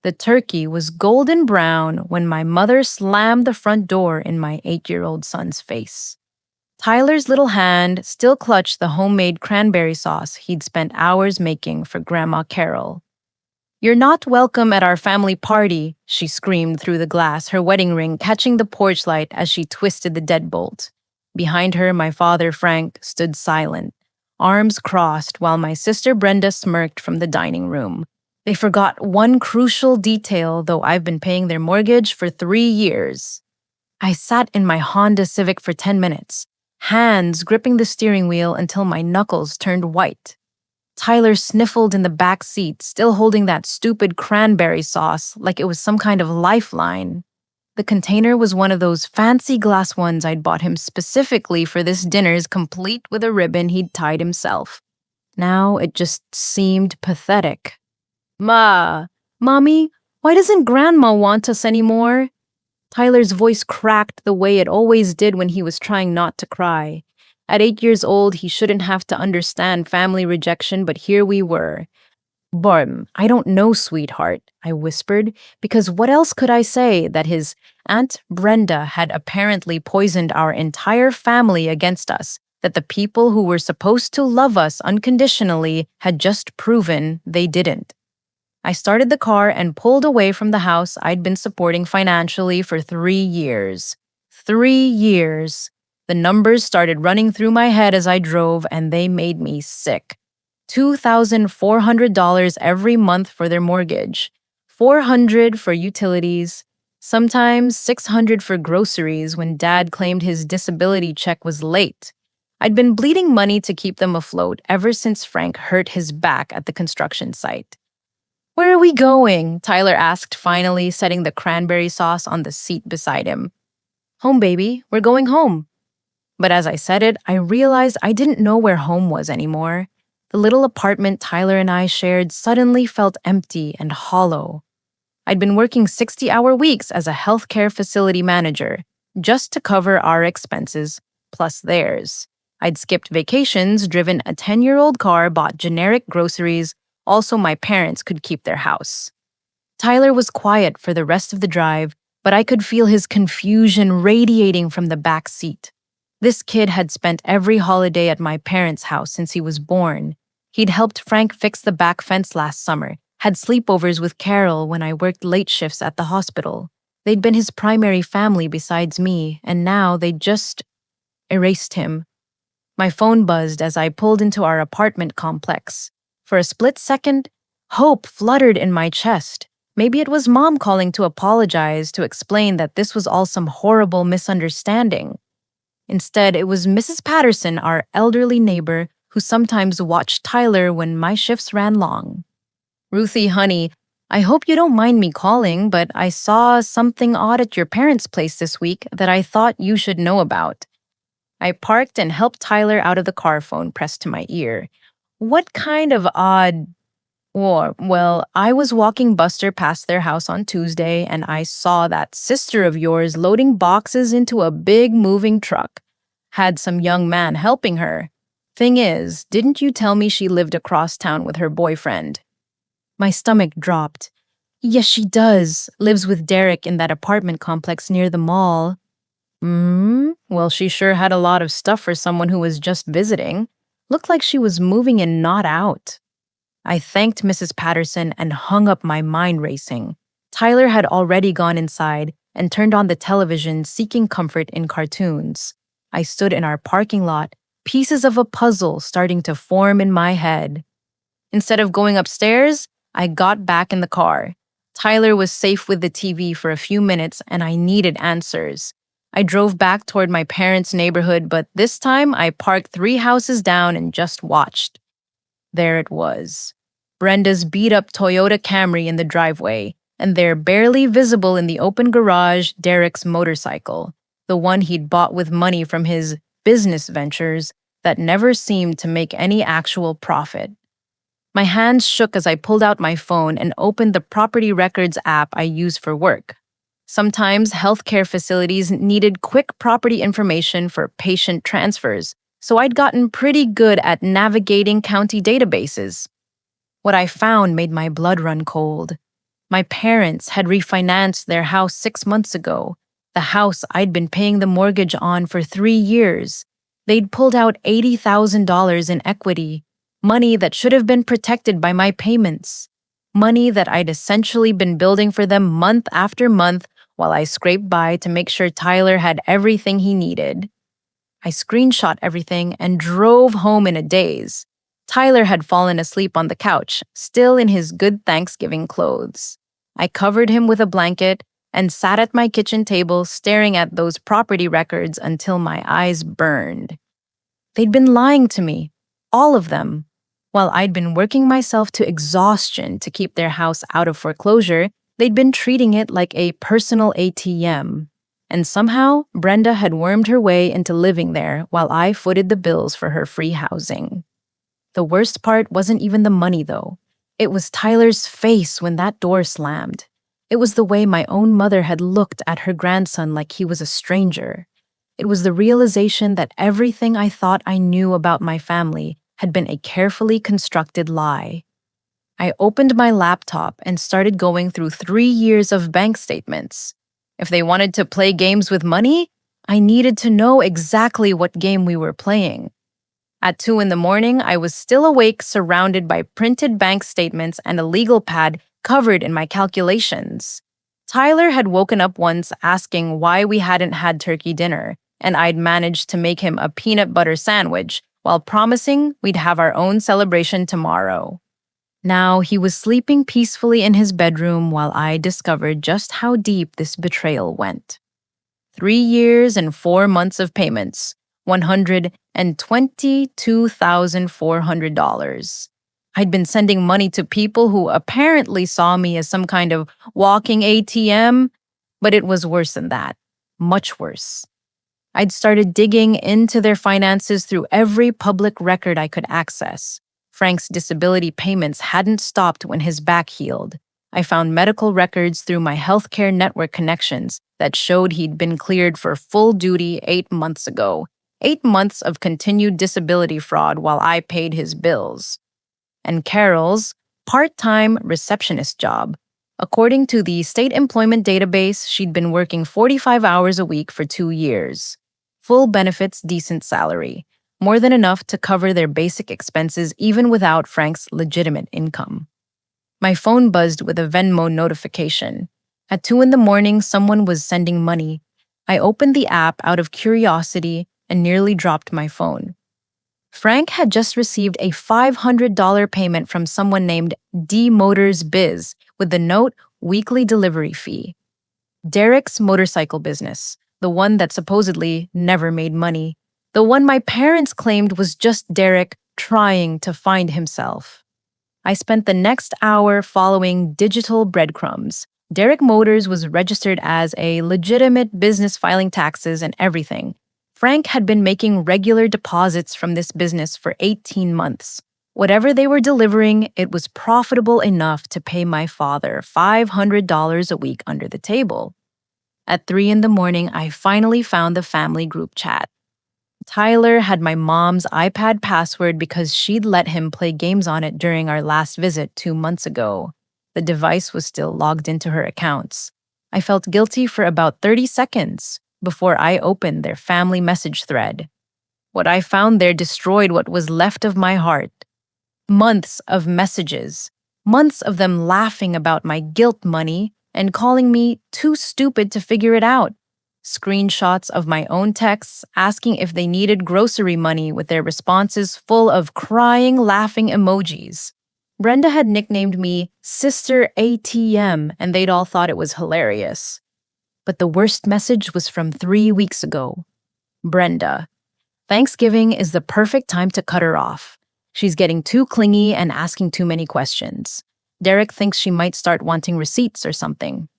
The turkey was golden brown when my mother slammed the front door in my 8-year-old son's face. Tyler's little hand still clutched the homemade cranberry sauce he'd spent hours making for Grandma Carol. "You're not welcome at our family party," she screamed through the glass, her wedding ring catching the porch light as she twisted the deadbolt. Behind her, my father, Frank, stood silent, arms crossed, while my sister Brenda smirked from the dining room. They forgot one crucial detail, though I've been paying their mortgage for 3 years. I sat in my Honda Civic for 10 minutes, hands gripping the steering wheel until my knuckles turned white. Tyler sniffled in the back seat, still holding that stupid cranberry sauce like it was some kind of lifeline. The container was one of those fancy glass ones I'd bought him specifically for this dinner's, complete with a ribbon he'd tied himself. Now it just seemed pathetic. Mommy, why doesn't Grandma want us anymore?" Tyler's voice cracked the way it always did when he was trying not to cry. At 8 years old, he shouldn't have to understand family rejection, but here we were. "Barm, I don't know, sweetheart," I whispered, because what else could I say that his Aunt Brenda had apparently poisoned our entire family against us, that the people who were supposed to love us unconditionally had just proven they didn't. I started the car and pulled away from the house I'd been supporting financially for 3 years. 3 years. The numbers started running through my head as I drove, and they made me sick. $2,400 every month for their mortgage, $400 for utilities, sometimes $600 for groceries when Dad claimed his disability check was late. I'd been bleeding money to keep them afloat ever since Frank hurt his back at the construction site. "Where are we going?" Tyler asked, finally setting the cranberry sauce on the seat beside him. "Home, baby. We're going home." But as I said it, I realized I didn't know where home was anymore. The little apartment Tyler and I shared suddenly felt empty and hollow. I'd been working 60-hour weeks as a healthcare facility manager, just to cover our expenses, plus theirs. I'd skipped vacations, driven a 10-year-old car, bought generic groceries, also my parents could keep their house. Tyler was quiet for the rest of the drive, but I could feel his confusion radiating from the back seat. This kid had spent every holiday at my parents' house since he was born. He'd helped Frank fix the back fence last summer, had sleepovers with Carol when I worked late shifts at the hospital. They'd been his primary family besides me, and now they'd just erased him. My phone buzzed as I pulled into our apartment complex. For a split second, hope fluttered in my chest. Maybe it was Mom calling to apologize, to explain that this was all some horrible misunderstanding. Instead, it was Mrs. Patterson, our elderly neighbor, who sometimes watched Tyler when my shifts ran long. "Ruthie, honey, I hope you don't mind me calling, but I saw something odd at your parents' place this week that I thought you should know about." I parked and helped Tyler out of the car, phone pressed to my ear. "What kind of odd?" Well, I was walking Buster past their house on Tuesday, and I saw that sister of yours loading boxes into a big moving truck. Had some young man helping her. Thing is, didn't you tell me she lived across town with her boyfriend?" My stomach dropped. "Yes, she does. Lives with Derek in that apartment complex near the mall." Well, she sure had a lot of stuff for someone who was just visiting. Looked like she was moving in, not out. I thanked Mrs. Patterson and hung up, my mind racing. Tyler had already gone inside and turned on the television, seeking comfort in cartoons. I stood in our parking lot, pieces of a puzzle starting to form in my head. Instead of going upstairs, I got back in the car. Tyler was safe with the TV for a few minutes, and I needed answers. I drove back toward my parents' neighborhood, but this time I parked 3 houses down and just watched. There it was. Brenda's beat-up Toyota Camry in the driveway, and there, barely visible in the open garage, Derek's motorcycle, the one he'd bought with money from his business ventures that never seemed to make any actual profit. My hands shook as I pulled out my phone and opened the property records app I use for work. Sometimes healthcare facilities needed quick property information for patient transfers, so I'd gotten pretty good at navigating county databases. What I found made my blood run cold. My parents had refinanced their house 6 months ago, the house I'd been paying the mortgage on for 3 years. They'd pulled out $80,000 in equity, money that should have been protected by my payments, money that I'd essentially been building for them month after month while I scraped by to make sure Tyler had everything he needed. I screenshot everything and drove home in a daze. Tyler had fallen asleep on the couch, still in his good Thanksgiving clothes. I covered him with a blanket and sat at my kitchen table staring at those property records until my eyes burned. They'd been lying to me, all of them. While I'd been working myself to exhaustion to keep their house out of foreclosure, they'd been treating it like a personal ATM. And somehow, Brenda had wormed her way into living there while I footed the bills for her free housing. The worst part wasn't even the money, though. It was Tyler's face when that door slammed. It was the way my own mother had looked at her grandson like he was a stranger. It was the realization that everything I thought I knew about my family had been a carefully constructed lie. I opened my laptop and started going through 3 years of bank statements. If they wanted to play games with money, I needed to know exactly what game we were playing. At 2 in the morning, I was still awake, surrounded by printed bank statements and a legal pad covered in my calculations. Tyler had woken up once asking why we hadn't had turkey dinner, and I'd managed to make him a peanut butter sandwich while promising we'd have our own celebration tomorrow. Now he was sleeping peacefully in his bedroom while I discovered just how deep this betrayal went. 3 years and 4 months of payments, $122,400. I'd been sending money to people who apparently saw me as some kind of walking ATM, but it was worse than that, much worse. I'd started digging into their finances through every public record I could access. Frank's disability payments hadn't stopped when his back healed. I found medical records through my healthcare network connections that showed he'd been cleared for full duty 8 months ago. 8 months of continued disability fraud while I paid his bills. And Carol's part-time receptionist job. According to the state employment database, she'd been working 45 hours a week for 2 years. Full benefits, decent salary. More than enough to cover their basic expenses even without Frank's legitimate income. My phone buzzed with a Venmo notification. At 2 in the morning, someone was sending money. I opened the app out of curiosity and nearly dropped my phone. Frank had just received a $500 payment from someone named D Motors Biz with the note weekly delivery fee. Derek's motorcycle business, the one that supposedly never made money. The one my parents claimed was just Derek trying to find himself. I spent the next hour following digital breadcrumbs. Derek Motors was registered as a legitimate business, filing taxes and everything. Frank had been making regular deposits from this business for 18 months. Whatever they were delivering, it was profitable enough to pay my father $500 a week under the table. At 3 in the morning, I finally found the family group chat. Tyler had my mom's iPad password because she'd let him play games on it during our last visit 2 months ago. The device was still logged into her accounts. I felt guilty for about 30 seconds before I opened their family message thread. What I found there destroyed what was left of my heart. Months of messages, months of them laughing about my guilt money and calling me too stupid to figure it out. Screenshots of my own texts asking if they needed grocery money with their responses full of crying, laughing emojis. Brenda had nicknamed me Sister ATM, and they'd all thought it was hilarious. But the worst message was from 3 weeks ago. Brenda. Thanksgiving is the perfect time to cut her off. She's getting too clingy and asking too many questions. Derek thinks she might start wanting receipts or something.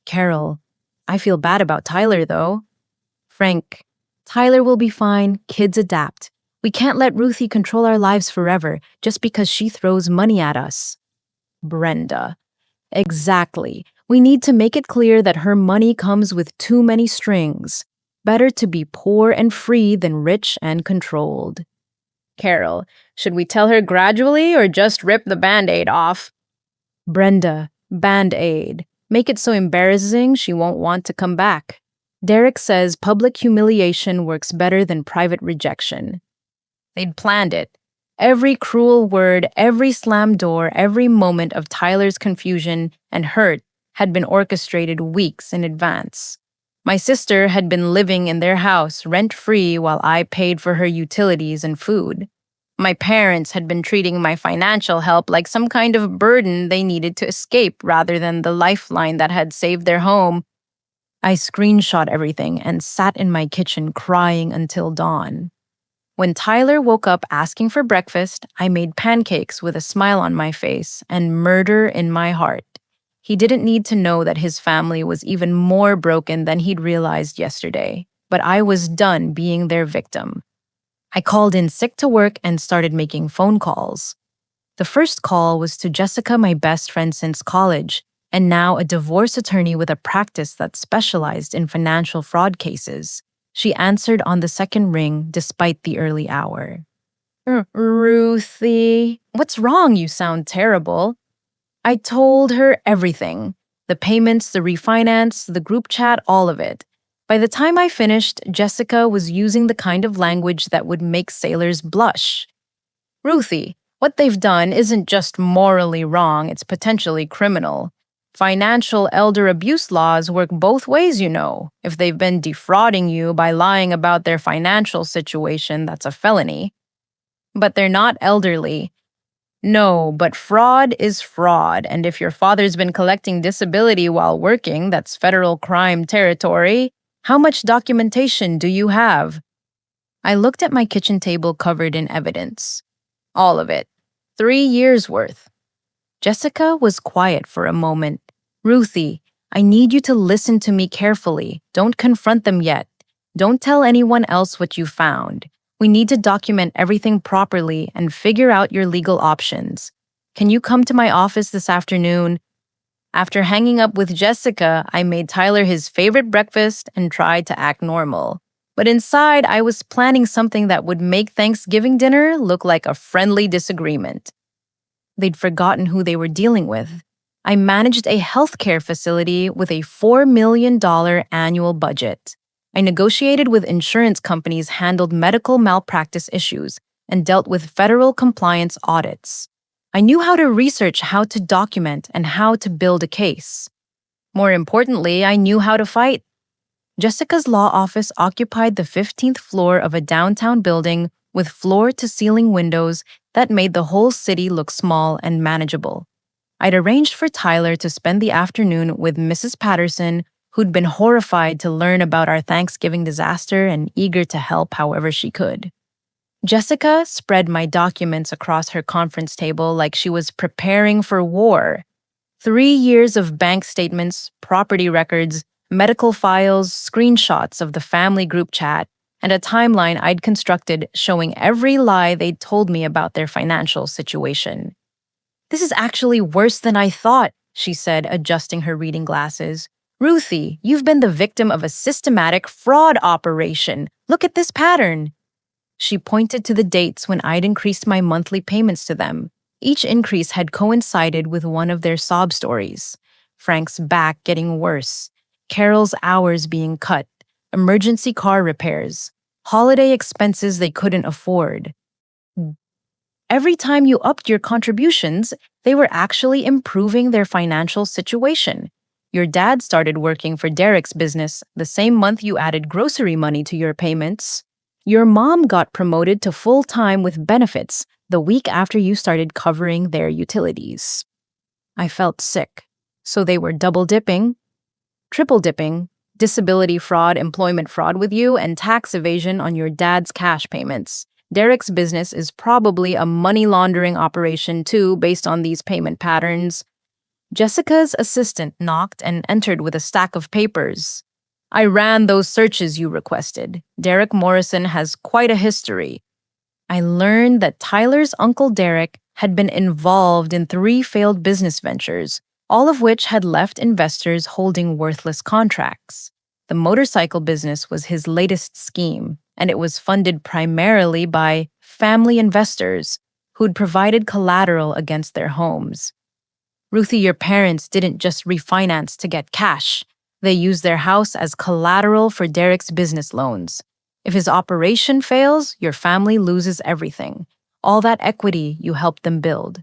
Carol. I feel bad about Tyler, though. Frank. Tyler will be fine. Kids adapt. We can't let Ruthie control our lives forever just because she throws money at us. Brenda. Exactly. We need to make it clear that her money comes with too many strings. Better to be poor and free than rich and controlled. Carol. Should we tell her gradually or just rip the Band-Aid off? Brenda. Band-Aid. Make it so embarrassing she won't want to come back. Derek says public humiliation works better than private rejection. They'd planned it. Every cruel word, every slammed door, every moment of Tyler's confusion and hurt had been orchestrated weeks in advance. My sister had been living in their house rent-free while I paid for her utilities and food. My parents had been treating my financial help like some kind of burden they needed to escape rather than the lifeline that had saved their home. I screenshot everything and sat in my kitchen crying until dawn. When Tyler woke up asking for breakfast, I made pancakes with a smile on my face and murder in my heart. He didn't need to know that his family was even more broken than he'd realized yesterday, but I was done being their victim. I called in sick to work and started making phone calls. The first call was to Jessica, my best friend since college, and now a divorce attorney with a practice that specialized in financial fraud cases. She answered on the second ring despite the early hour. Ruthie, what's wrong? You sound terrible. I told her everything. The payments, the refinance, the group chat, all of it. By the time I finished, Jessica was using the kind of language that would make sailors blush. Ruthie, what they've done isn't just morally wrong, it's potentially criminal. Financial elder abuse laws work both ways, you know. If they've been defrauding you by lying about their financial situation, that's a felony. But they're not elderly. No, but fraud is fraud, and if your father's been collecting disability while working, that's federal crime territory. How much documentation do you have? I looked at my kitchen table covered in evidence. All of it. 3 years worth. Jessica was quiet for a moment. Ruthie, I need you to listen to me carefully. Don't confront them yet. Don't tell anyone else what you found. We need to document everything properly and figure out your legal options. Can you come to my office this afternoon? After hanging up with Jessica, I made Tyler his favorite breakfast and tried to act normal. But inside, I was planning something that would make Thanksgiving dinner look like a friendly disagreement. They'd forgotten who they were dealing with. I managed a healthcare facility with a $4 million annual budget. I negotiated with insurance companies, handled medical malpractice issues, and dealt with federal compliance audits. I knew how to research, how to document, and how to build a case. More importantly, I knew how to fight. Jessica's law office occupied the 15th floor of a downtown building with floor-to-ceiling windows that made the whole city look small and manageable. I'd arranged for Tyler to spend the afternoon with Mrs. Patterson, who'd been horrified to learn about our Thanksgiving disaster and eager to help however she could. Jessica spread my documents across her conference table like she was preparing for war. 3 years of bank statements, property records, medical files, screenshots of the family group chat, and a timeline I'd constructed showing every lie they'd told me about their financial situation. This is actually worse than I thought, she said, adjusting her reading glasses. Ruthie, you've been the victim of a systematic fraud operation. Look at this pattern. She pointed to the dates when I'd increased my monthly payments to them. Each increase had coincided with one of their sob stories. Frank's back getting worse, Carol's hours being cut, emergency car repairs, holiday expenses they couldn't afford. Every time you upped your contributions, they were actually improving their financial situation. Your dad started working for Derek's business the same month you added grocery money to your payments. Your mom got promoted to full-time with benefits the week after you started covering their utilities. I felt sick. So they were double-dipping, triple-dipping, disability fraud, employment fraud with you, and tax evasion on your dad's cash payments. Derek's business is probably a money laundering operation too, based on these payment patterns. Jessica's assistant knocked and entered with a stack of papers. I ran those searches you requested. Derek Morrison has quite a history. I learned that Tyler's uncle Derek had been involved in 3 failed business ventures, all of which had left investors holding worthless contracts. The motorcycle business was his latest scheme, and it was funded primarily by family investors who'd provided collateral against their homes. Ruthie, your parents didn't just refinance to get cash. They used their house as collateral for Derek's business loans. If his operation fails, your family loses everything. All that equity you helped them build.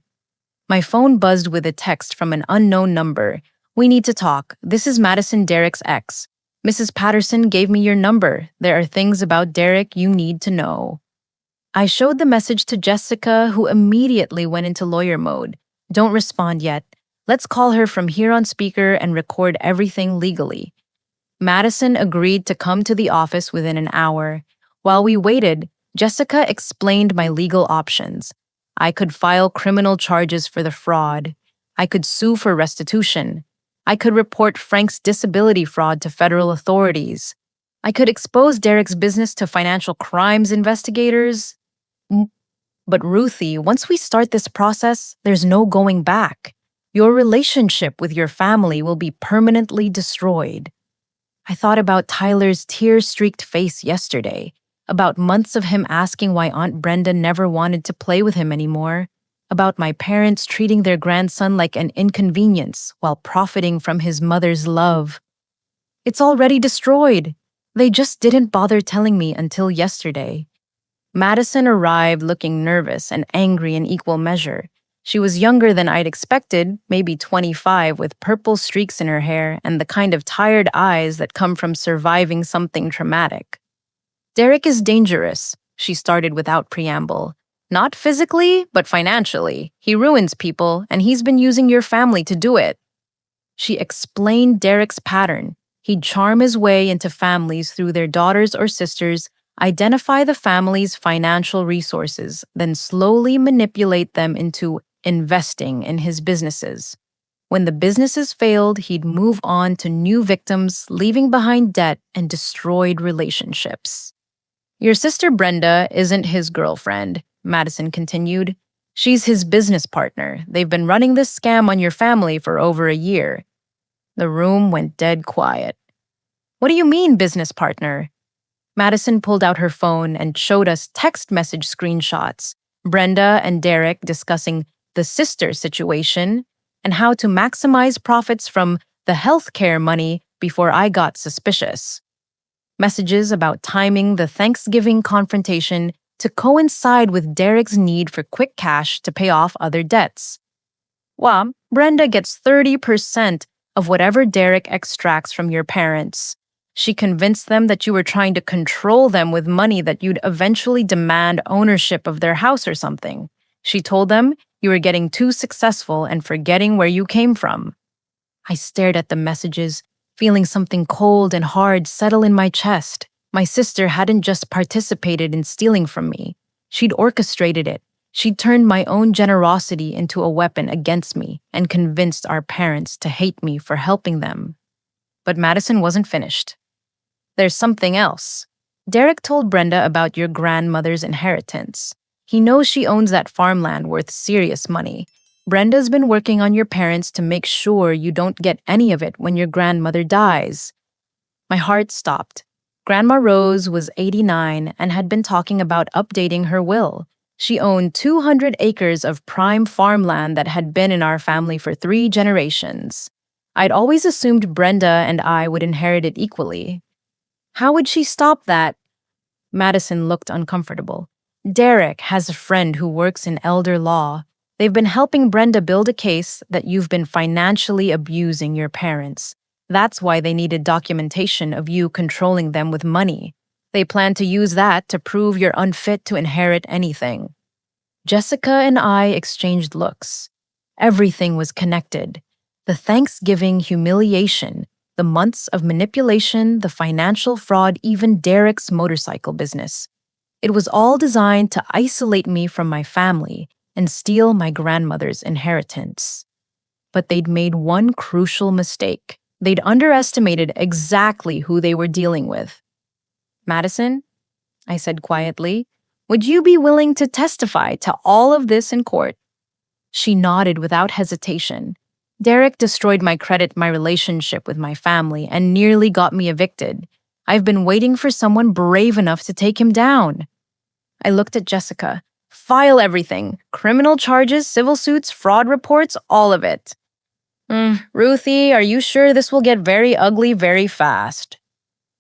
My phone buzzed with a text from an unknown number. We need to talk. This is Madison, Derek's ex. Mrs. Patterson gave me your number. There are things about Derek you need to know. I showed the message to Jessica, who immediately went into lawyer mode. Don't respond yet. Let's call her from here on speaker and record everything legally. Madison agreed to come to the office within an hour. While we waited, Jessica explained my legal options. I could file criminal charges for the fraud. I could sue for restitution. I could report Frank's disability fraud to federal authorities. I could expose Derek's business to financial crimes investigators. But Ruthie, once we start this process, there's no going back. Your relationship with your family will be permanently destroyed. I thought about Tyler's tear-streaked face yesterday, about months of him asking why Aunt Brenda never wanted to play with him anymore, about my parents treating their grandson like an inconvenience while profiting from his mother's love. It's already destroyed. They just didn't bother telling me until yesterday. Madison arrived looking nervous and angry in equal measure. She was younger than I'd expected, maybe 25, with purple streaks in her hair and the kind of tired eyes that come from surviving something traumatic. Derek is dangerous, she started without preamble. Not physically, but financially. He ruins people, and he's been using your family to do it. She explained Derek's pattern. He'd charm his way into families through their daughters or sisters, identify the family's financial resources, then slowly manipulate them into investing in his businesses. When the businesses failed, he'd move on to new victims, leaving behind debt and destroyed relationships. Your sister Brenda isn't his girlfriend, Madison continued. She's his business partner. They've been running this scam on your family for over a year. The room went dead quiet. What do you mean, business partner? Madison pulled out her phone and showed us text message screenshots. Brenda and Derek discussing the sister situation and how to maximize profits from the healthcare money before I got suspicious. Messages about timing the Thanksgiving confrontation to coincide with Derek's need for quick cash to pay off other debts. Well, Brenda gets 30% of whatever Derek extracts from your parents. She convinced them that you were trying to control them with money that you'd eventually demand ownership of their house or something. She told them you were getting too successful and forgetting where you came from. I stared at the messages, feeling something cold and hard settle in my chest. My sister hadn't just participated in stealing from me. She'd orchestrated it. She'd turned my own generosity into a weapon against me and convinced our parents to hate me for helping them. But Madison wasn't finished. There's something else. Derek told Brenda about your grandmother's inheritance. He knows she owns that farmland worth serious money. Brenda's been working on your parents to make sure you don't get any of it when your grandmother dies. My heart stopped. Grandma Rose was 89 and had been talking about updating her will. She owned 200 acres of prime farmland that had been in our family for 3 generations. I'd always assumed Brenda and I would inherit it equally. How would she stop that? Madison looked uncomfortable. Derek has a friend who works in elder law. They've been helping Brenda build a case that you've been financially abusing your parents. That's why they needed documentation of you controlling them with money. They plan to use that to prove you're unfit to inherit anything. Jessica and I exchanged looks. Everything was connected. The Thanksgiving humiliation, the months of manipulation, the financial fraud, even Derek's motorcycle business. It was all designed to isolate me from my family and steal my grandmother's inheritance. But they'd made one crucial mistake. They'd underestimated exactly who they were dealing with. Madison, I said quietly, would you be willing to testify to all of this in court? She nodded without hesitation. Derek destroyed my credit, my relationship with my family, and nearly got me evicted. I've been waiting for someone brave enough to take him down. I looked at Jessica. File everything. Criminal charges, civil suits, fraud reports, all of it. Ruthie, are you sure this will get very ugly very fast?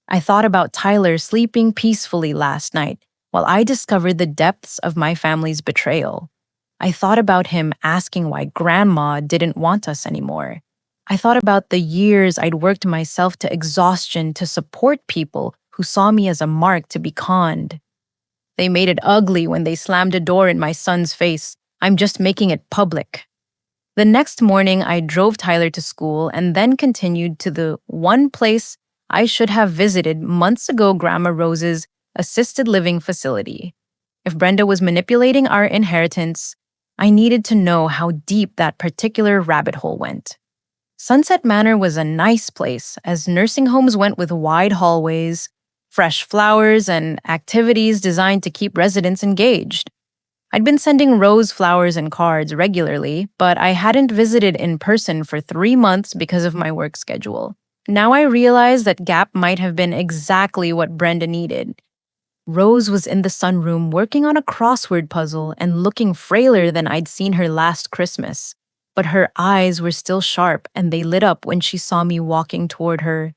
I thought about Tyler sleeping peacefully last night while I discovered the depths of my family's betrayal. I thought about him asking why Grandma didn't want us anymore. I thought about the years I'd worked myself to exhaustion to support people who saw me as a mark to be conned. They made it ugly when they slammed a door in my son's face. I'm just making it public. The next morning, I drove Tyler to school and then continued to the one place I should have visited months ago, Grandma Rose's assisted living facility. If Brenda was manipulating our inheritance, I needed to know how deep that particular rabbit hole went. Sunset Manor was a nice place, as nursing homes went with wide hallways, fresh flowers, and activities designed to keep residents engaged. I'd been sending Rose flowers and cards regularly, but I hadn't visited in person for 3 months because of my work schedule. Now I realize that gap might have been exactly what Brenda needed. Rose was in the sunroom working on a crossword puzzle and looking frailer than I'd seen her last Christmas. But her eyes were still sharp and they lit up when she saw me walking toward her.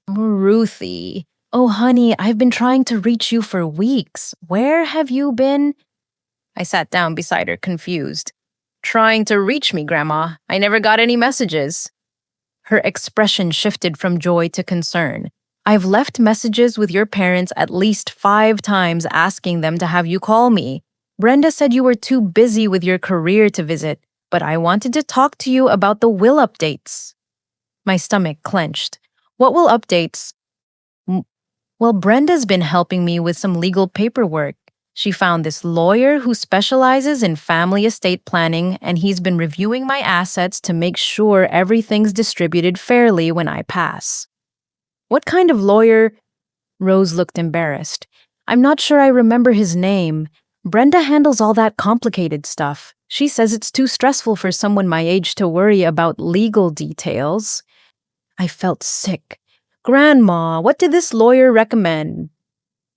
Ruthie, oh honey, I've been trying to reach you for weeks. Where have you been? I sat down beside her, confused. Trying to reach me, Grandma. I never got any messages. Her expression shifted from joy to concern. I've left messages with your parents at least 5 times asking them to have you call me. Brenda said you were too busy with your career to visit, but I wanted to talk to you about the will updates. My stomach clenched. What will updates? Well, Brenda's been helping me with some legal paperwork. She found this lawyer who specializes in family estate planning, and he's been reviewing my assets to make sure everything's distributed fairly when I pass. What kind of lawyer? Rose looked embarrassed. I'm not sure I remember his name. Brenda handles all that complicated stuff. She says it's too stressful for someone my age to worry about legal details. I felt sick. Grandma, what did this lawyer recommend?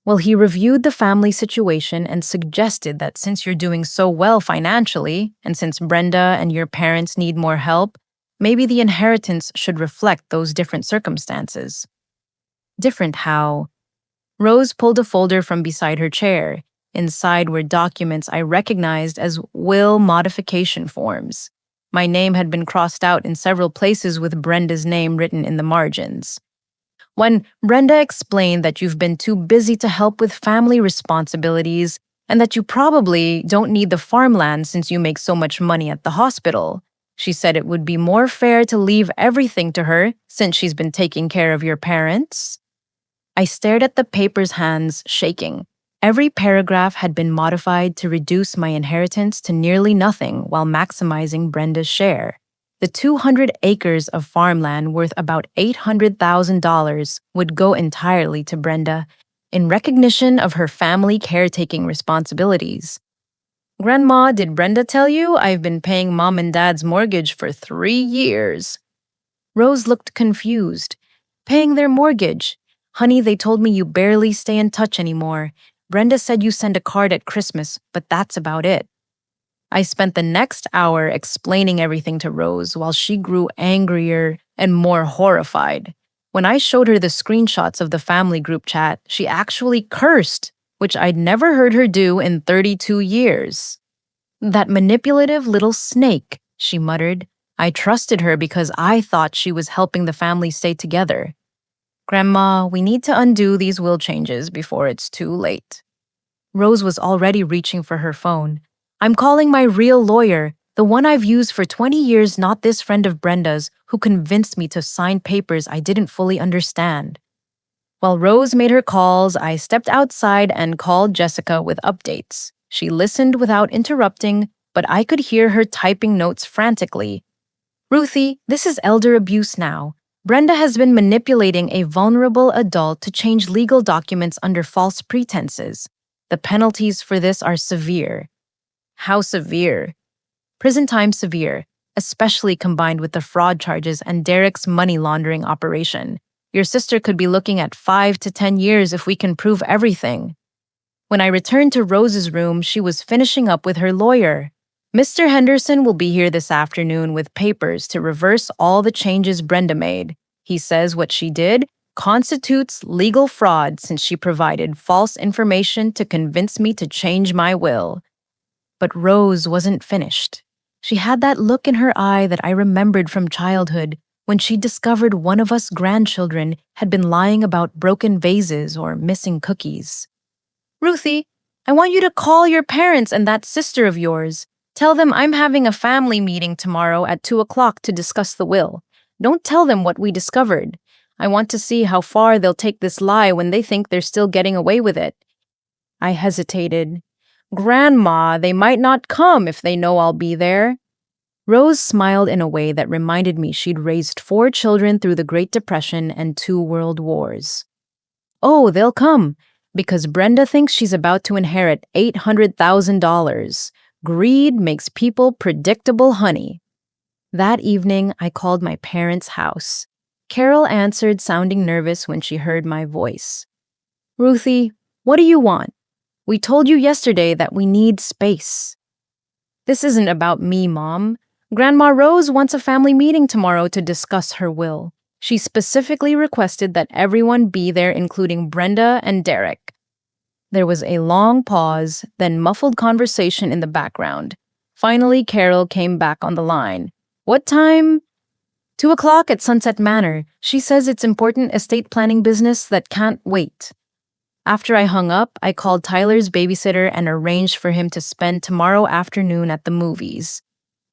Well, he reviewed the family situation and suggested that since you're doing so well financially, and since Brenda and your parents need more help, maybe the inheritance should reflect those different circumstances. Different how? Rose pulled a folder from beside her chair. Inside were documents I recognized as will modification forms. My name had been crossed out in several places with Brenda's name written in the margins. When Brenda explained that you've been too busy to help with family responsibilities and that you probably don't need the farmland since you make so much money at the hospital, she said it would be more fair to leave everything to her since she's been taking care of your parents. I stared at the paper's hands, shaking. Every paragraph had been modified to reduce my inheritance to nearly nothing while maximizing Brenda's share. The 200 acres of farmland worth about $800,000 would go entirely to Brenda in recognition of her family caretaking responsibilities. Grandma, did Brenda tell you I've been paying Mom and Dad's mortgage for 3 years? Rose looked confused. Paying their mortgage? Honey, they told me you barely stay in touch anymore. Brenda said you send a card at Christmas, but that's about it. I spent the next hour explaining everything to Rose while she grew angrier and more horrified. When I showed her the screenshots of the family group chat, she actually cursed, which I'd never heard her do in 32 years. That manipulative little snake, she muttered. I trusted her because I thought she was helping the family stay together. Grandma, we need to undo these will changes before it's too late. Rose was already reaching for her phone. I'm calling my real lawyer, the one I've used for 20 years, not this friend of Brenda's who convinced me to sign papers I didn't fully understand. While Rose made her calls, I stepped outside and called Jessica with updates. She listened without interrupting, but I could hear her typing notes frantically. Ruthie, this is elder abuse now. Brenda has been manipulating a vulnerable adult to change legal documents under false pretenses. The penalties for this are severe. How severe? Prison time severe, especially combined with the fraud charges and Derek's money laundering operation. Your sister could be looking at 5 to 10 years if we can prove everything. When I returned to Rose's room, she was finishing up with her lawyer. Mr. Henderson will be here this afternoon with papers to reverse all the changes Brenda made. He says what she did constitutes legal fraud since she provided false information to convince me to change my will. But Rose wasn't finished. She had that look in her eye that I remembered from childhood when she discovered one of us grandchildren had been lying about broken vases or missing cookies. Ruthie, I want you to call your parents and that sister of yours. Tell them I'm having a family meeting tomorrow at 2 o'clock to discuss the will. Don't tell them what we discovered. I want to see how far they'll take this lie when they think they're still getting away with it. I hesitated. Grandma, they might not come if they know I'll be there. Rose smiled in a way that reminded me she'd raised 4 children through the Great Depression and 2 world wars. Oh, they'll come, because Brenda thinks she's about to inherit $800,000. Greed makes people predictable, honey. That evening, I called my parents' house. Carol answered, sounding nervous when she heard my voice. Ruthie, what do you want? We told you yesterday that we need space. This isn't about me, Mom. Grandma Rose wants a family meeting tomorrow to discuss her will. She specifically requested that everyone be there, including Brenda and Derek. There was a long pause, then muffled conversation in the background. Finally, Carol came back on the line. What time? 2 o'clock at Sunset Manor. She says it's important estate planning business that can't wait. After I hung up, I called Tyler's babysitter and arranged for him to spend tomorrow afternoon at the movies.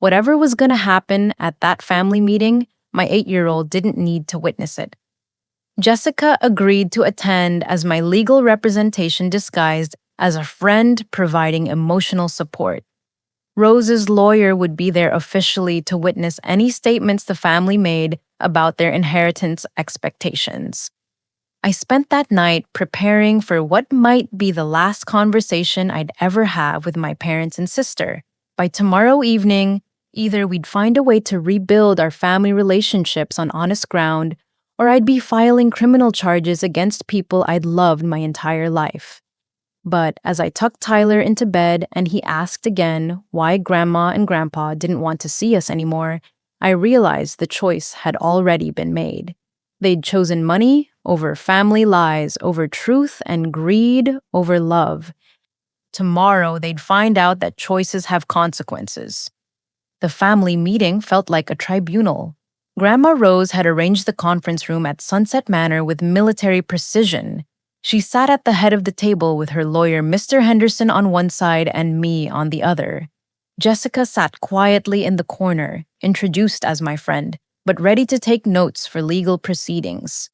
Whatever was going to happen at that family meeting, my 8-year-old didn't need to witness it. Jessica agreed to attend as my legal representation disguised as a friend providing emotional support. Rose's lawyer would be there officially to witness any statements the family made about their inheritance expectations. I spent that night preparing for what might be the last conversation I'd ever have with my parents and sister. By tomorrow evening, either we'd find a way to rebuild our family relationships on honest ground, or I'd be filing criminal charges against people I'd loved my entire life. But as I tucked Tyler into bed and he asked again why Grandma and Grandpa didn't want to see us anymore, I realized the choice had already been made. They'd chosen money over family lies, over truth, and greed over love. Tomorrow, they'd find out that choices have consequences. The family meeting felt like a tribunal. Grandma Rose had arranged the conference room at Sunset Manor with military precision. She sat at the head of the table with her lawyer, Mr. Henderson, on one side and me on the other. Jessica sat quietly in the corner, introduced as my friend, but ready to take notes for legal proceedings.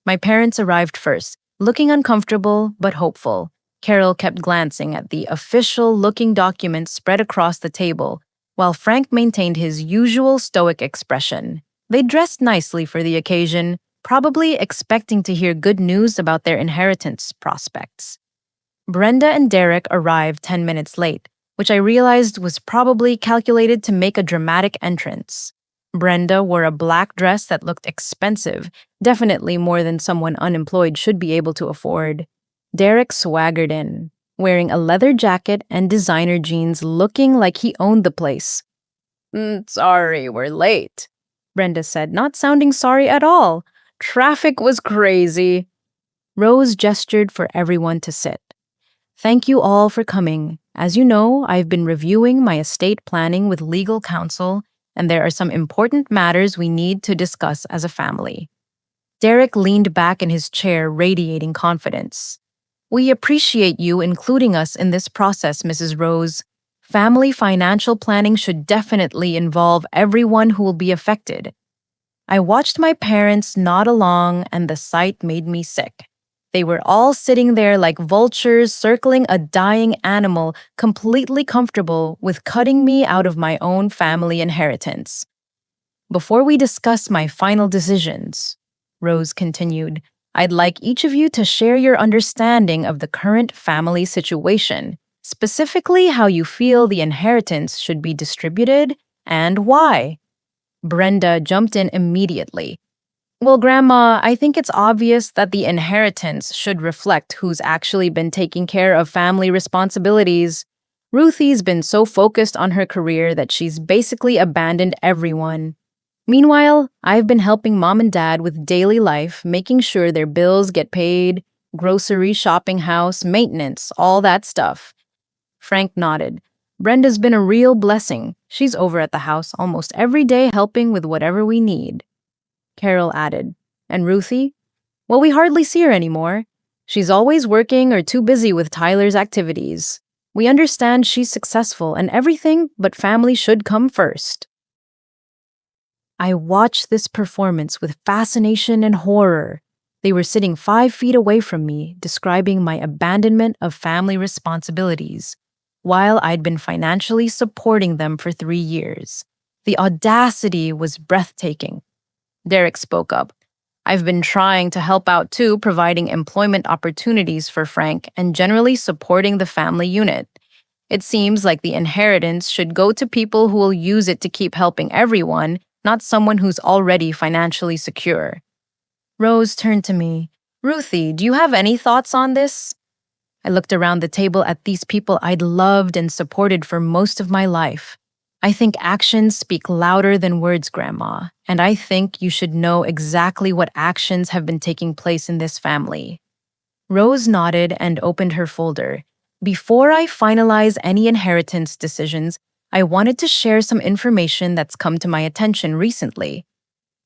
My parents arrived first, looking uncomfortable but hopeful. Carol kept glancing at the official-looking documents spread across the table, while Frank maintained his usual stoic expression. They dressed nicely for the occasion, probably expecting to hear good news about their inheritance prospects. Brenda and Derek arrived 10 minutes late, which I realized was probably calculated to make a dramatic entrance. Brenda wore a black dress that looked expensive, definitely more than someone unemployed should be able to afford. Derek swaggered in, wearing a leather jacket and designer jeans, looking like he owned the place. Sorry, we're late," Brenda said, not sounding sorry at all. Traffic was crazy. Rose gestured for everyone to sit. Thank you all for coming. As you know, I've been reviewing my estate planning with legal counsel, and there are some important matters we need to discuss as a family. Derek leaned back in his chair, radiating confidence. We appreciate you including us in this process, Mrs. Rose. Family financial planning should definitely involve everyone who will be affected. I watched my parents nod along, and the sight made me sick. They were all sitting there like vultures circling a dying animal, completely comfortable with cutting me out of my own family inheritance. Before we discuss my final decisions, Rose continued, I'd like each of you to share your understanding of the current family situation, specifically how you feel the inheritance should be distributed and why. Brenda jumped in immediately. Well, Grandma, I think it's obvious that the inheritance should reflect who's actually been taking care of family responsibilities. Ruthie's been so focused on her career that she's basically abandoned everyone. Meanwhile, I've been helping mom and dad with daily life, making sure their bills get paid, grocery, shopping, house, maintenance, all that stuff. Frank nodded. Brenda's been a real blessing. She's over at the house almost every day helping with whatever we need. Carol added. And Ruthie? Well, we hardly see her anymore. She's always working or too busy with Tyler's activities. We understand she's successful and everything, but family should come first. I watched this performance with fascination and horror. They were sitting 5 feet away from me, describing my abandonment of family responsibilities, while I'd been financially supporting them for 3 years. The audacity was breathtaking. Derek spoke up. I've been trying to help out too, providing employment opportunities for Frank and generally supporting the family unit. It seems like the inheritance should go to people who will use it to keep helping everyone, not someone who's already financially secure. Rose turned to me. Ruthie, do you have any thoughts on this? I looked around the table at these people I'd loved and supported for most of my life. I think actions speak louder than words, Grandma, and I think you should know exactly what actions have been taking place in this family. Rose nodded and opened her folder. Before I finalize any inheritance decisions, I wanted to share some information that's come to my attention recently.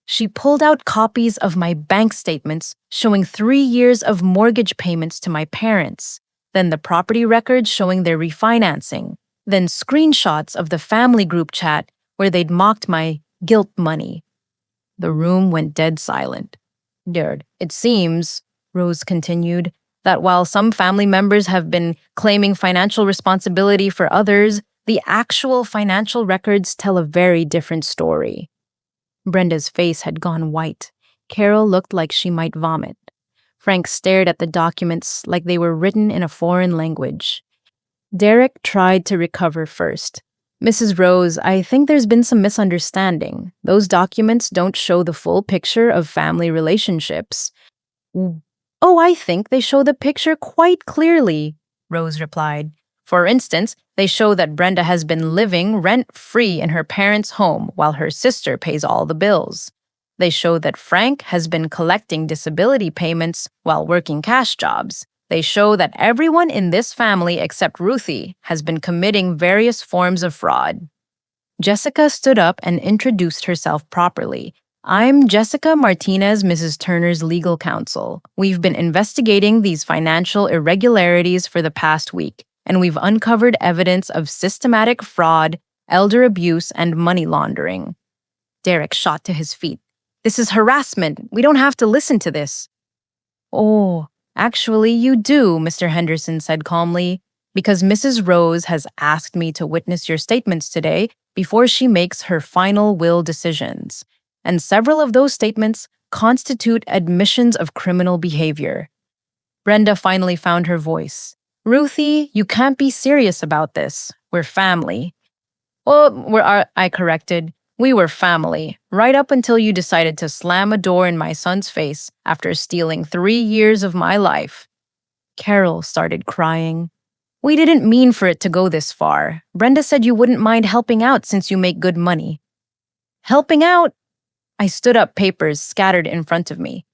She pulled out copies of my bank statements showing 3 years of mortgage payments to my parents, then the property records showing their refinancing, then screenshots of the family group chat where they'd mocked my guilt money. The room went dead silent. It seems, Rose continued, that while some family members have been claiming financial responsibility for others, the actual financial records tell a very different story. Brenda's face had gone white. Carol looked like she might vomit. Frank stared at the documents like they were written in a foreign language. Derek tried to recover first. Mrs. Rose, I think there's been some misunderstanding. Those documents don't show the full picture of family relationships. Oh, I think they show the picture quite clearly, Rose replied. For instance, they show that Brenda has been living rent-free in her parents' home while her sister pays all the bills. They show that Frank has been collecting disability payments while working cash jobs. They show that everyone in this family except Ruthie has been committing various forms of fraud. Jessica stood up and introduced herself properly. I'm Jessica Martinez, Mrs. Turner's legal counsel. We've been investigating these financial irregularities for the past week, and we've uncovered evidence of systematic fraud, elder abuse, and money laundering. Derek shot to his feet. This is harassment. We don't have to listen to this. Oh, actually, you do, Mr. Henderson said calmly, because Mrs. Rose has asked me to witness your statements today before she makes her final will decisions. And several of those statements constitute admissions of criminal behavior. Brenda finally found her voice. Ruthie, you can't be serious about this. We're family. I corrected. We were family, right up until you decided to slam a door in my son's face after stealing 3 years of my life. Carol started crying. We didn't mean for it to go this far. Brenda said you wouldn't mind helping out since you make good money. Helping out? I stood up, papers scattered in front of me.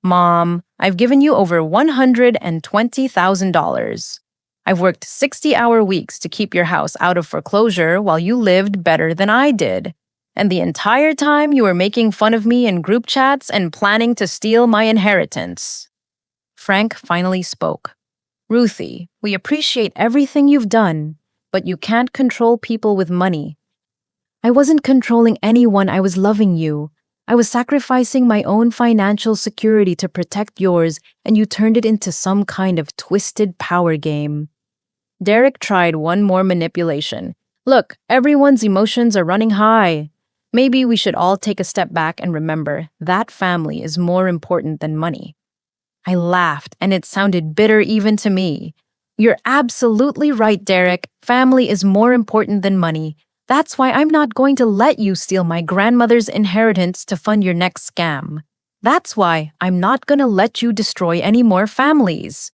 Mom, I've given you over $120,000. I've worked 60-hour weeks to keep your house out of foreclosure while you lived better than I did. And the entire time you were making fun of me in group chats and planning to steal my inheritance. Frank finally spoke. Ruthie, we appreciate everything you've done, but you can't control people with money. I wasn't controlling anyone, I was loving you. I was sacrificing my own financial security to protect yours, and you turned it into some kind of twisted power game. Derek tried one more manipulation. Look, everyone's emotions are running high. Maybe we should all take a step back and remember that family is more important than money. I laughed, and it sounded bitter even to me. You're absolutely right, Derek. Family is more important than money. That's why I'm not going to let you steal my grandmother's inheritance to fund your next scam. That's why I'm not going to let you destroy any more families.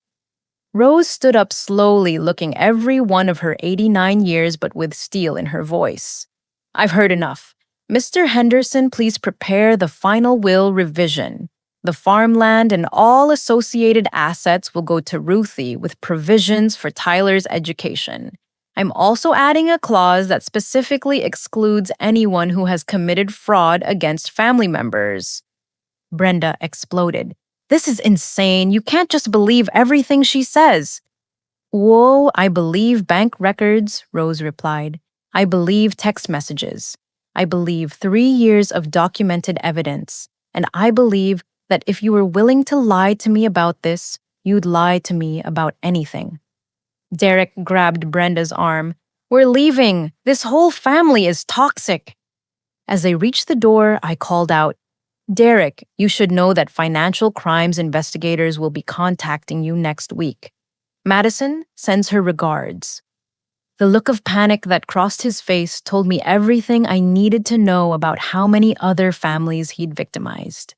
Rose stood up slowly, looking every one of her 89 years but with steel in her voice. I've heard enough. Mr. Henderson, please prepare the final will revision. The farmland and all associated assets will go to Ruthie with provisions for Tyler's education. I'm also adding a clause that specifically excludes anyone who has committed fraud against family members. Brenda exploded. This is insane. You can't just believe everything she says. Whoa, I believe bank records, Rose replied. I believe text messages. I believe 3 years of documented evidence. And I believe that if you were willing to lie to me about this, you'd lie to me about anything. Derek grabbed Brenda's arm. We're leaving. This whole family is toxic. As they reached the door, I called out, Derek, you should know that financial crimes investigators will be contacting you next week. Madison sends her regards. The look of panic that crossed his face told me everything I needed to know about how many other families he'd victimized.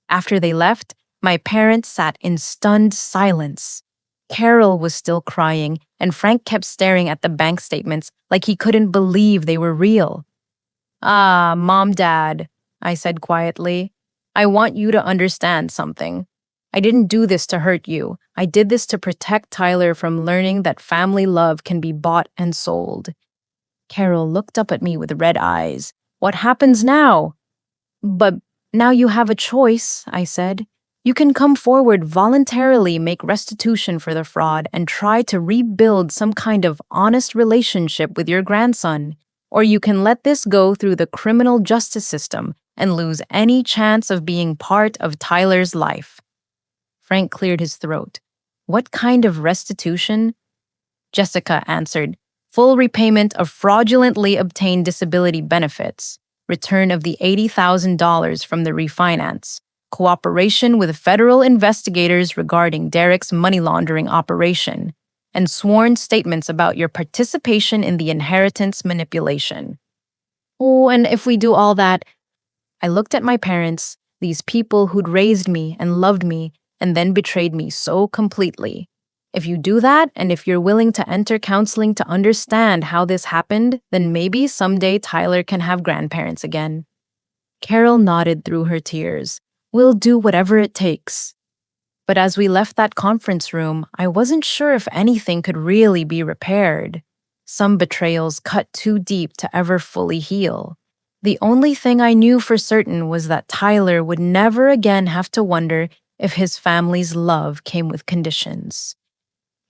After they left, my parents sat in stunned silence. Carol was still crying, and Frank kept staring at the bank statements like he couldn't believe they were real. Ah, Mom, Dad, I said quietly. I want you to understand something. I didn't do this to hurt you. I did this to protect Tyler from learning that family love can be bought and sold. Carol looked up at me with red eyes. What happens now? But now you have a choice, I said. You can come forward voluntarily, make restitution for the fraud, and try to rebuild some kind of honest relationship with your grandson. Or you can let this go through the criminal justice system and lose any chance of being part of Tyler's life. Frank cleared his throat. What kind of restitution? Jessica answered, full repayment of fraudulently obtained disability benefits, return of the $80,000 from the refinance, cooperation with federal investigators regarding Derek's money laundering operation, and sworn statements about your participation in the inheritance manipulation. Oh, and if we do all that, I looked at my parents, these people who'd raised me and loved me, and then betrayed me so completely. If you do that, and if you're willing to enter counseling to understand how this happened, then maybe someday Tyler can have grandparents again. Carol nodded through her tears. We'll do whatever it takes. But as we left that conference room, I wasn't sure if anything could really be repaired. Some betrayals cut too deep to ever fully heal. The only thing I knew for certain was that Tyler would never again have to wonder if his family's love came with conditions.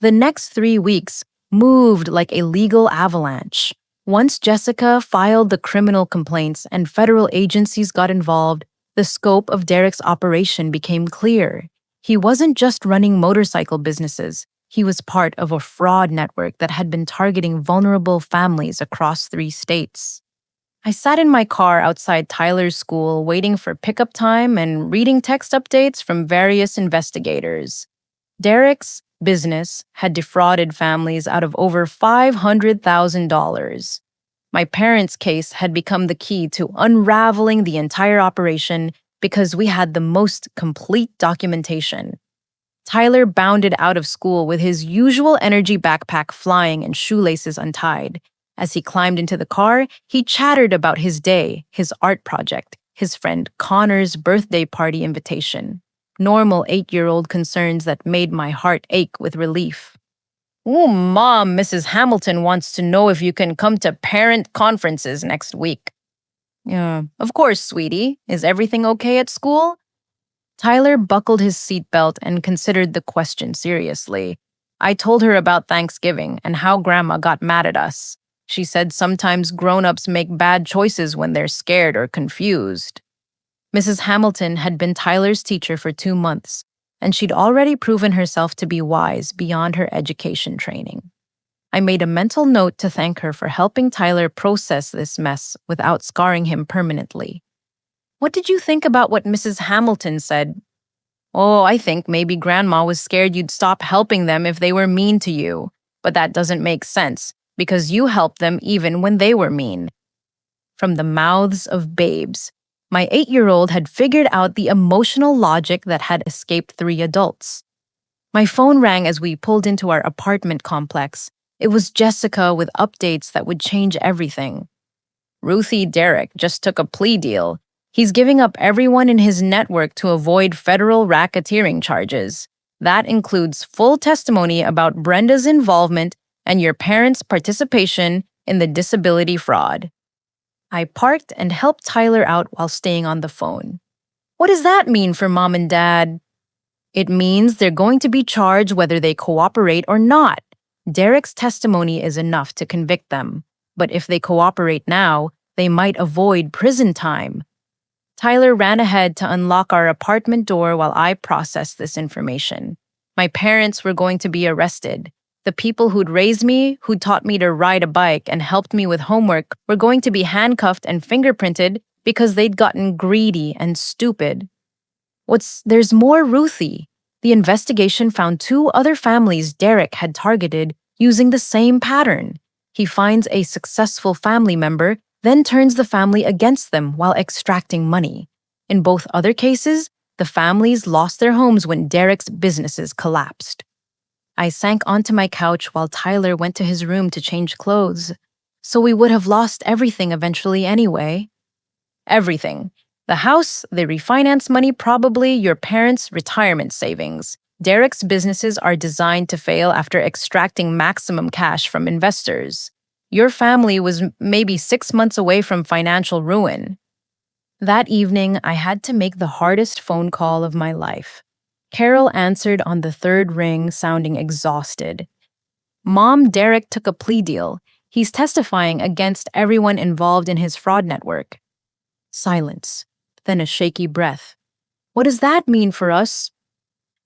The next 3 weeks moved like a legal avalanche. Once Jessica filed the criminal complaints and federal agencies got involved, the scope of Derek's operation became clear. He wasn't just running motorcycle businesses. He was part of a fraud network that had been targeting vulnerable families across 3 states. I sat in my car outside Tyler's school waiting for pickup time and reading text updates from various investigators. Derek's business had defrauded families out of over $500,000. My parents' case had become the key to unraveling the entire operation because we had the most complete documentation. Tyler bounded out of school with his usual energy backpack flying and shoelaces untied. As he climbed into the car, he chattered about his day, his art project, his friend Connor's birthday party invitation. Normal 8-year-old concerns that made my heart ache with relief. "Oh, Mom, Mrs. Hamilton wants to know if you can come to parent conferences next week." "Yeah, of course, sweetie. Is everything okay at school?" Tyler buckled his seatbelt and considered the question seriously. I told her about Thanksgiving and how Grandma got mad at us. She said sometimes grown-ups make bad choices when they're scared or confused. Mrs. Hamilton had been Tyler's teacher for 2 months, and she'd already proven herself to be wise beyond her education training. I made a mental note to thank her for helping Tyler process this mess without scarring him permanently. "What did you think about what Mrs. Hamilton said?" "Oh, I think maybe Grandma was scared you'd stop helping them if they were mean to you. But that doesn't make sense, because you helped them even when they were mean." From the mouths of babes, my 8-year-old had figured out the emotional logic that had escaped 3 adults. My phone rang as we pulled into our apartment complex. It was Jessica with updates that would change everything. Ruthie Derek just took a plea deal. He's giving up everyone in his network to avoid federal racketeering charges. That includes full testimony about Brenda's involvement and your parents' participation in the disability fraud. I parked and helped Tyler out while staying on the phone. What does that mean for mom and dad? It means they're going to be charged whether they cooperate or not. Derek's testimony is enough to convict them, but if they cooperate now, they might avoid prison time. Tyler ran ahead to unlock our apartment door while I processed this information. My parents were going to be arrested. The people who'd raised me, who taught me to ride a bike and helped me with homework, were going to be handcuffed and fingerprinted because they'd gotten greedy and stupid. There's more Ruthie. The investigation found 2 other families Derek had targeted using the same pattern. He finds a successful family member, then turns the family against them while extracting money. In both other cases, the families lost their homes when Derek's businesses collapsed. I sank onto my couch while Tyler went to his room to change clothes. So we would have lost everything eventually anyway. Everything. The house, the refinance money, probably your parents' retirement savings. Derek's businesses are designed to fail after extracting maximum cash from investors. Your family was maybe 6 months away from financial ruin. That evening, I had to make the hardest phone call of my life. Carol answered on the 3rd ring, sounding exhausted. Mom, Derek took a plea deal. He's testifying against everyone involved in his fraud network. Silence, then a shaky breath. What does that mean for us?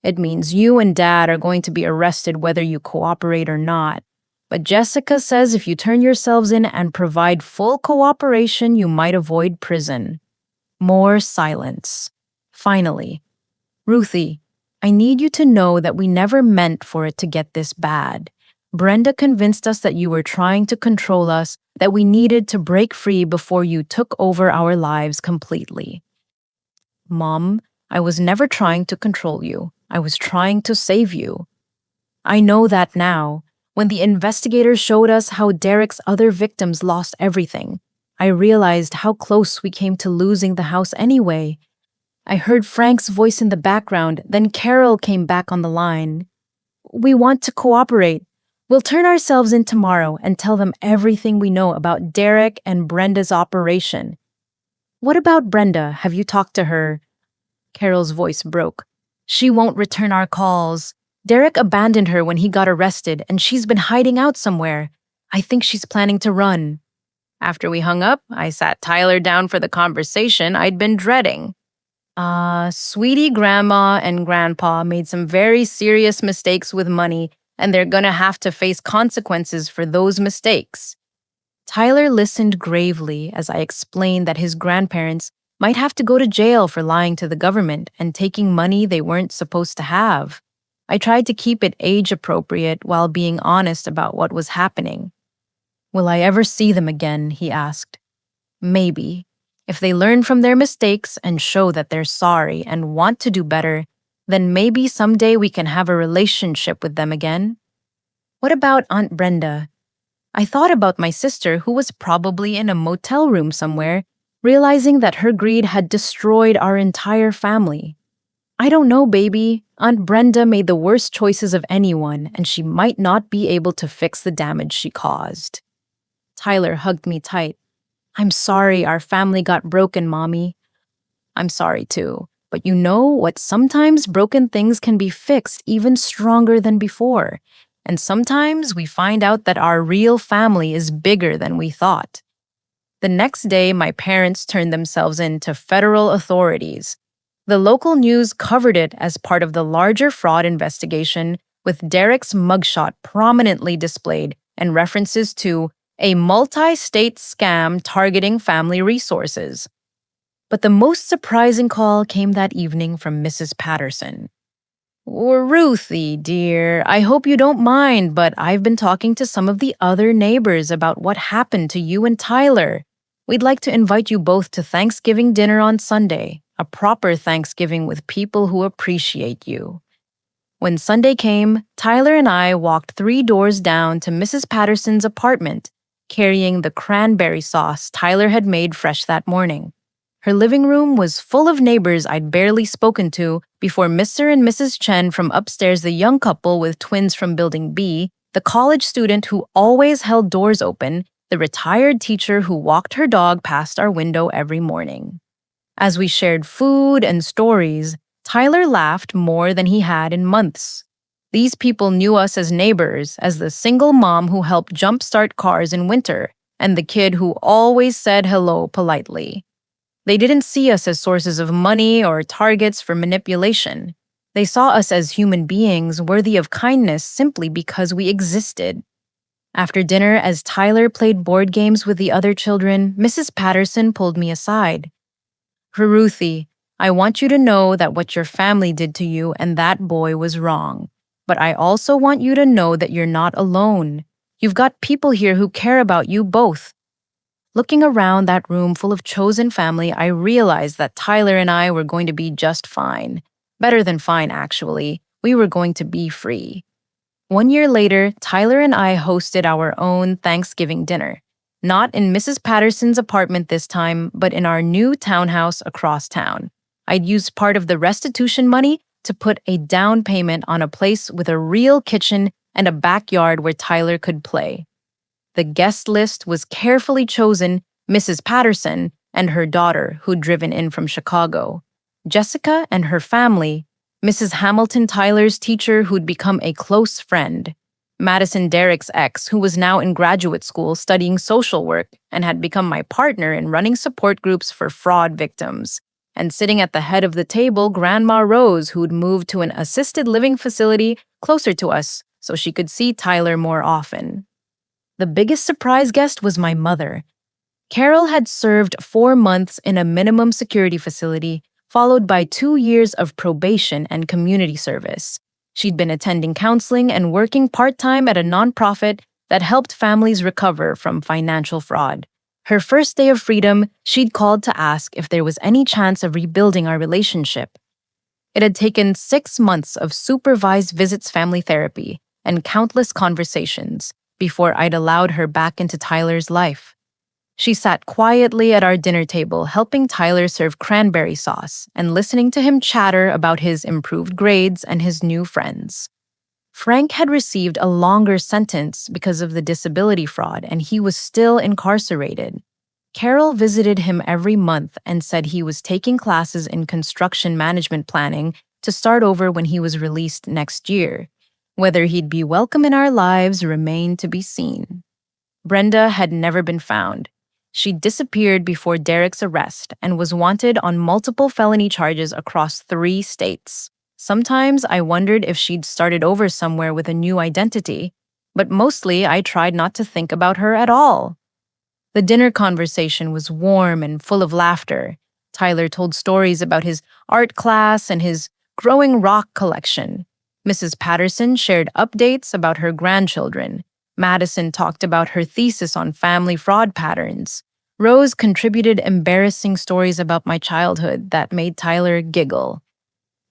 It means you and Dad are going to be arrested whether you cooperate or not. But Jessica says if you turn yourselves in and provide full cooperation, you might avoid prison. More silence. Finally, Ruthie, I need you to know that we never meant for it to get this bad. Brenda convinced us that you were trying to control us, that we needed to break free before you took over our lives completely. Mom, I was never trying to control you. I was trying to save you. I know that now. When the investigators showed us how Derek's other victims lost everything, I realized how close we came to losing the house anyway. I heard Frank's voice in the background, then Carol came back on the line. We want to cooperate. We'll turn ourselves in tomorrow and tell them everything we know about Derek and Brenda's operation. What about Brenda? Have you talked to her? Carol's voice broke. She won't return our calls. Derek abandoned her when he got arrested, and she's been hiding out somewhere. I think she's planning to run. After we hung up, I sat Tyler down for the conversation I'd been dreading. Sweetie Grandma and Grandpa made some very serious mistakes with money, and they're gonna have to face consequences for those mistakes. Tyler listened gravely as I explained that his grandparents might have to go to jail for lying to the government and taking money they weren't supposed to have. I tried to keep it age-appropriate while being honest about what was happening. Will I ever see them again? He asked. Maybe. If they learn from their mistakes and show that they're sorry and want to do better, then maybe someday we can have a relationship with them again. What about Aunt Brenda? I thought about my sister who was probably in a motel room somewhere, realizing that her greed had destroyed our entire family. I don't know, baby. Aunt Brenda made the worst choices of anyone, and she might not be able to fix the damage she caused. Tyler hugged me tight. I'm sorry our family got broken, Mommy. I'm sorry too. But you know what? Sometimes broken things can be fixed even stronger than before. And sometimes we find out that our real family is bigger than we thought. The next day, my parents turned themselves in to federal authorities. The local news covered it as part of the larger fraud investigation, with Derek's mugshot prominently displayed and references to a multi-state scam targeting family resources. But the most surprising call came that evening from Mrs. Patterson. Ruthie, dear, I hope you don't mind, but I've been talking to some of the other neighbors about what happened to you and Tyler. We'd like to invite you both to Thanksgiving dinner on Sunday, a proper Thanksgiving with people who appreciate you. When Sunday came, Tyler and I walked 3 doors down to Mrs. Patterson's apartment, carrying the cranberry sauce Tyler had made fresh that morning. Her living room was full of neighbors I'd barely spoken to before Mr. and Mrs. Chen from upstairs, the young couple with twins from Building B, the college student who always held doors open, the retired teacher who walked her dog past our window every morning. As we shared food and stories, Tyler laughed more than he had in months. These people knew us as neighbors, as the single mom who helped jumpstart cars in winter, and the kid who always said hello politely. They didn't see us as sources of money or targets for manipulation. They saw us as human beings worthy of kindness simply because we existed. After dinner, as Tyler played board games with the other children, Mrs. Patterson pulled me aside. Ruthie, I want you to know that what your family did to you and that boy was wrong. But I also want you to know that you're not alone. You've got people here who care about you both. Looking around that room full of chosen family, I realized that Tyler and I were going to be just fine. Better than fine, actually. We were going to be free. 1 year later, Tyler and I hosted our own Thanksgiving dinner. Not in Mrs. Patterson's apartment this time, but in our new townhouse across town. I'd used part of the restitution money to put a down payment on a place with a real kitchen and a backyard where Tyler could play. The guest list was carefully chosen: Mrs. Patterson and her daughter, who'd driven in from Chicago, Jessica and her family, Mrs. Hamilton, Tyler's teacher who'd become a close friend, Madison, Derek's ex, who was now in graduate school studying social work and had become my partner in running support groups for fraud victims, and sitting at the head of the table, Grandma Rose, who'd moved to an assisted living facility closer to us so she could see Tyler more often. The biggest surprise guest was my mother. Carol had served 4 months in a minimum security facility, followed by 2 years of probation and community service. She'd been attending counseling and working part-time at a nonprofit that helped families recover from financial fraud. Her first day of freedom, she'd called to ask if there was any chance of rebuilding our relationship. It had taken 6 months of supervised visits, family therapy, and countless conversations before I'd allowed her back into Tyler's life. She sat quietly at our dinner table, helping Tyler serve cranberry sauce and listening to him chatter about his improved grades and his new friends. Frank had received a longer sentence because of the disability fraud, and he was still incarcerated. Carol visited him every month and said he was taking classes in construction management planning to start over when he was released next year. Whether he'd be welcome in our lives remained to be seen. Brenda had never been found. She disappeared before Derek's arrest and was wanted on multiple felony charges across 3 states. Sometimes I wondered if she'd started over somewhere with a new identity, but mostly I tried not to think about her at all. The dinner conversation was warm and full of laughter. Tyler told stories about his art class and his growing rock collection. Mrs. Patterson shared updates about her grandchildren. Madison talked about her thesis on family fraud patterns. Rose contributed embarrassing stories about my childhood that made Tyler giggle.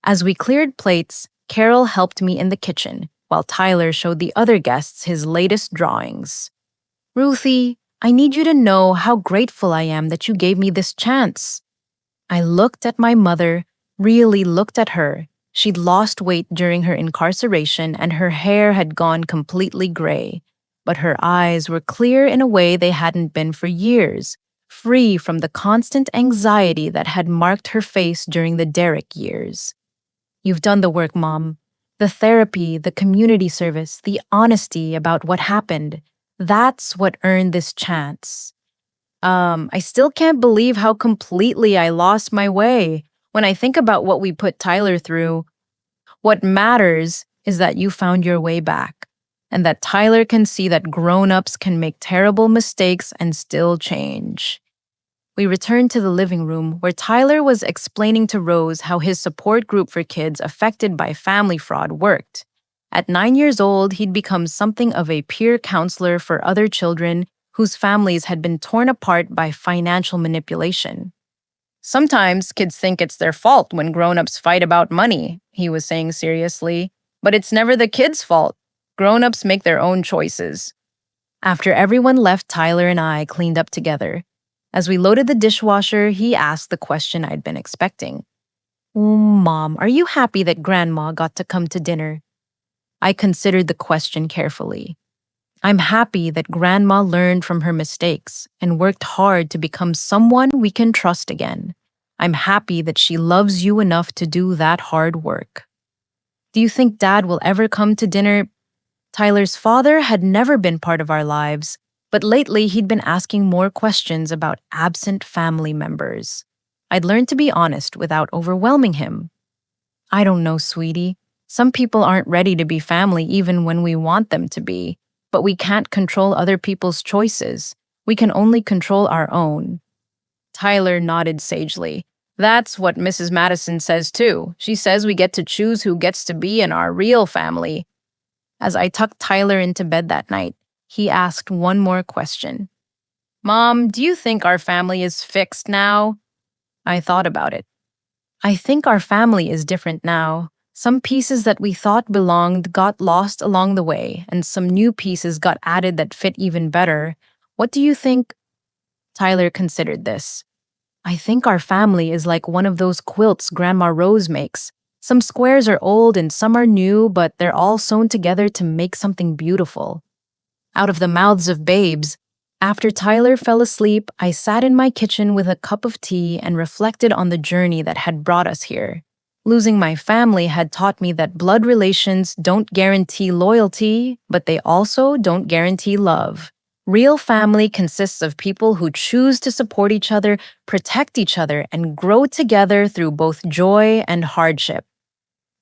As we cleared plates, Carol helped me in the kitchen, while Tyler showed the other guests his latest drawings. Ruthie, I need you to know how grateful I am that you gave me this chance. I looked at my mother, really looked at her. She'd lost weight during her incarceration and her hair had gone completely gray. But her eyes were clear in a way they hadn't been for years, free from the constant anxiety that had marked her face during the Derek years. You've done the work, Mom. The therapy, the community service, the honesty about what happened. That's what earned this chance. I still can't believe how completely I lost my way. When I think about what we put Tyler through, what matters is that you found your way back, and that Tyler can see that grown-ups can make terrible mistakes and still change. We returned to the living room where Tyler was explaining to Rose how his support group for kids affected by family fraud worked. At 9 years old, he'd become something of a peer counselor for other children whose families had been torn apart by financial manipulation. Sometimes kids think it's their fault when grown-ups fight about money, he was saying seriously. But it's never the kids' fault. Grown-ups make their own choices. After everyone left, Tyler and I cleaned up together. As we loaded the dishwasher, he asked the question I'd been expecting. Mom, are you happy that Grandma got to come to dinner? I considered the question carefully. I'm happy that Grandma learned from her mistakes and worked hard to become someone we can trust again. I'm happy that she loves you enough to do that hard work. Do you think Dad will ever come to dinner? Tyler's father had never been part of our lives, but lately he'd been asking more questions about absent family members. I'd learned to be honest without overwhelming him. I don't know, sweetie. Some people aren't ready to be family even when we want them to be, but we can't control other people's choices. We can only control our own. Tyler nodded sagely. That's what Mrs. Madison says too. She says we get to choose who gets to be in our real family. As I tucked Tyler into bed that night, he asked one more question. Mom, do you think our family is fixed now? I thought about it. I think our family is different now. Some pieces that we thought belonged got lost along the way, and some new pieces got added that fit even better. What do you think? Tyler considered this. I think our family is like one of those quilts Grandma Rose makes. Some squares are old and some are new, but they're all sewn together to make something beautiful. Out of the mouths of babes, after Tyler fell asleep, I sat in my kitchen with a cup of tea and reflected on the journey that had brought us here. Losing my family had taught me that blood relations don't guarantee loyalty, but they also don't guarantee love. Real family consists of people who choose to support each other, protect each other, and grow together through both joy and hardship.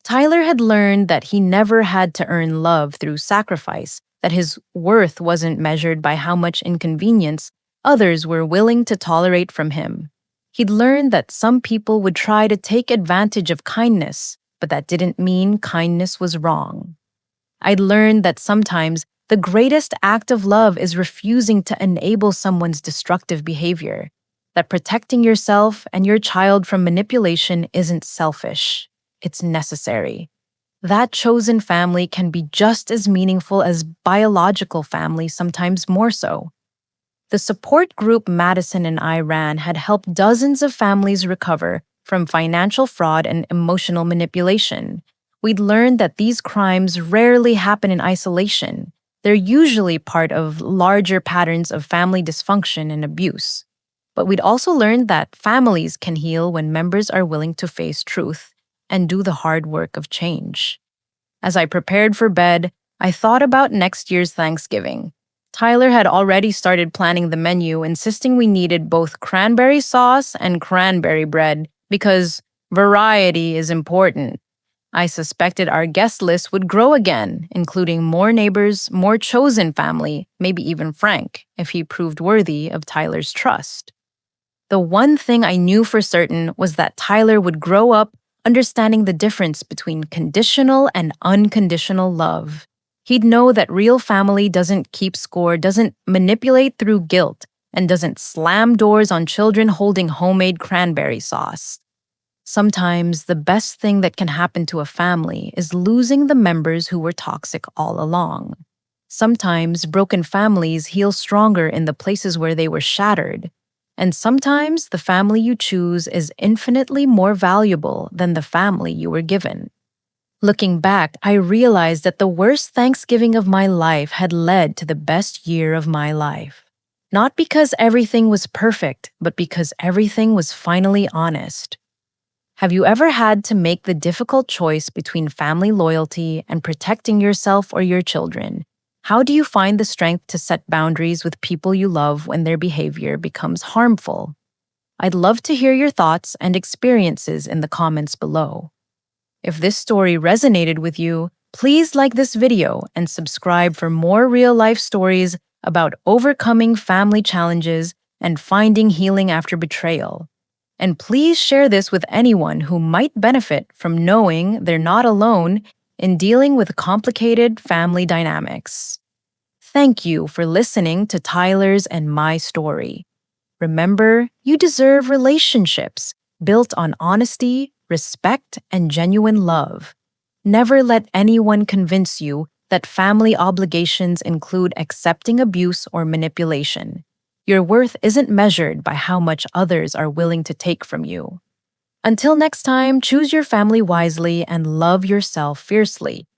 Tyler had learned that he never had to earn love through sacrifice, that his worth wasn't measured by how much inconvenience others were willing to tolerate from him. He'd learned that some people would try to take advantage of kindness, but that didn't mean kindness was wrong. I'd learned that sometimes the greatest act of love is refusing to enable someone's destructive behavior, that protecting yourself and your child from manipulation isn't selfish, it's necessary. That chosen family can be just as meaningful as biological family, sometimes more so. The support group Madison and I ran had helped dozens of families recover from financial fraud and emotional manipulation. We'd learned that these crimes rarely happen in isolation. They're usually part of larger patterns of family dysfunction and abuse. But we'd also learned that families can heal when members are willing to face truth and do the hard work of change. As I prepared for bed, I thought about next year's Thanksgiving. Tyler had already started planning the menu, insisting we needed both cranberry sauce and cranberry bread because variety is important. I suspected our guest list would grow again, including more neighbors, more chosen family, maybe even Frank, if he proved worthy of Tyler's trust. The one thing I knew for certain was that Tyler would grow up understanding the difference between conditional and unconditional love. He'd know that real family doesn't keep score, doesn't manipulate through guilt, and doesn't slam doors on children holding homemade cranberry sauce. Sometimes the best thing that can happen to a family is losing the members who were toxic all along. Sometimes broken families heal stronger in the places where they were shattered. And sometimes the family you choose is infinitely more valuable than the family you were given. Looking back, I realized that the worst Thanksgiving of my life had led to the best year of my life. Not because everything was perfect, but because everything was finally honest. Have you ever had to make the difficult choice between family loyalty and protecting yourself or your children? How do you find the strength to set boundaries with people you love when their behavior becomes harmful? I'd love to hear your thoughts and experiences in the comments below. If this story resonated with you, please like this video and subscribe for more real-life stories about overcoming family challenges and finding healing after betrayal. And please share this with anyone who might benefit from knowing they're not alone in dealing with complicated family dynamics. Thank you for listening to Tyler's and my story. Remember, you deserve relationships built on honesty, respect, and genuine love. Never let anyone convince you that family obligations include accepting abuse or manipulation. Your worth isn't measured by how much others are willing to take from you. Until next time, choose your family wisely and love yourself fiercely.